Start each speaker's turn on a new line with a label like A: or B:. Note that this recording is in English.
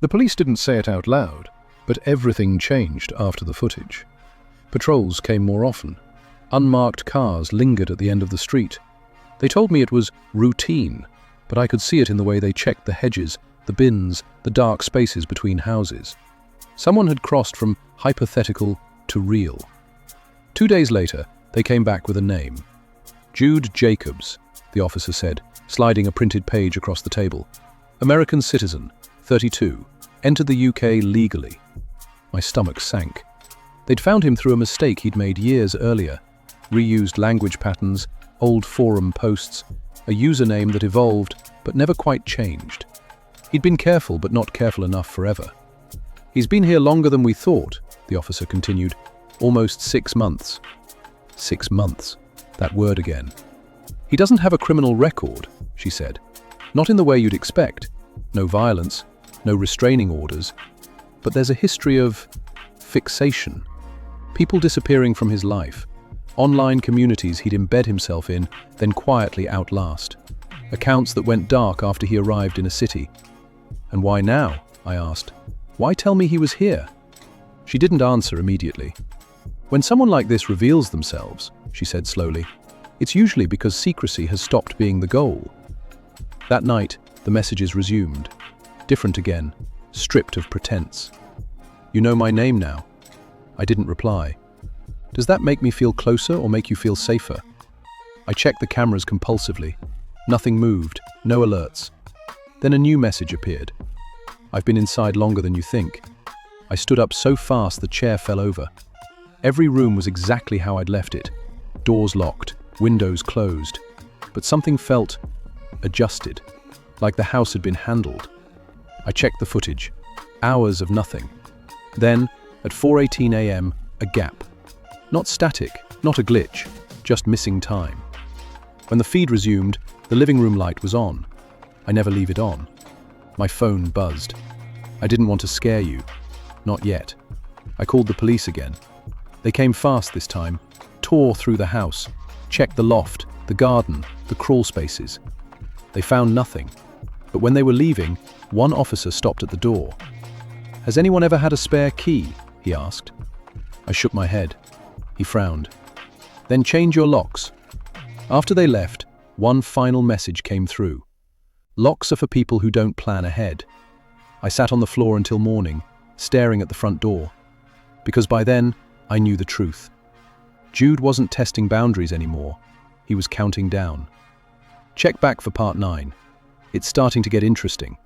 A: The police didn't say it out loud, but everything changed after the footage. Patrols came more often. Unmarked cars lingered at the end of the street. They told me it was routine, but I could see it in the way they checked the hedges, the bins, the dark spaces between houses. Someone had crossed from hypothetical to real. 2 days later, they came back with a name. Jude Jacobs, the officer said, sliding a printed page across the table. American citizen, 32, entered the UK legally. My stomach sank. They'd found him through a mistake he'd made years earlier. Reused language patterns, old forum posts, a username that evolved but never quite changed. He'd been careful but not careful enough forever. He's been here longer than we thought, the officer continued. Almost 6 months. 6 months. That word again. He doesn't have a criminal record, she said. Not in the way you'd expect. No violence, no restraining orders. But there's a history of fixation. People disappearing from his life. Online communities he'd embed himself in, then quietly outlast. Accounts that went dark after he arrived in a city. And why now? I asked. Why tell me he was here? She didn't answer immediately. When someone like this reveals themselves, she said slowly, it's usually because secrecy has stopped being the goal. That night, the messages resumed. Different again, stripped of pretense. You know my name now. I didn't reply. Does that make me feel closer or make you feel safer? I checked the cameras compulsively. Nothing moved, no alerts. Then a new message appeared. I've been inside longer than you think. I stood up so fast the chair fell over. Every room was exactly how I'd left it. Doors locked, windows closed. But something felt adjusted, like the house had been handled. I checked the footage. Hours of nothing. Then, at 4:18 a.m., a gap. Not static, not a glitch, just missing time. When the feed resumed, the living room light was on. I never leave it on. My phone buzzed. I didn't want to scare you. Not yet. I called the police again. They came fast this time, tore through the house, checked the loft, the garden, the crawl spaces. They found nothing. But when they were leaving, one officer stopped at the door. Has anyone ever had a spare key? He asked. I shook my head. He frowned. Then change your locks. After they left, one final message came through. Locks are for people who don't plan ahead. I sat on the floor until morning, staring at the front door. Because by then, I knew the truth. Jude wasn't testing boundaries anymore. He was counting down. Check back for part 9. It's starting to get interesting.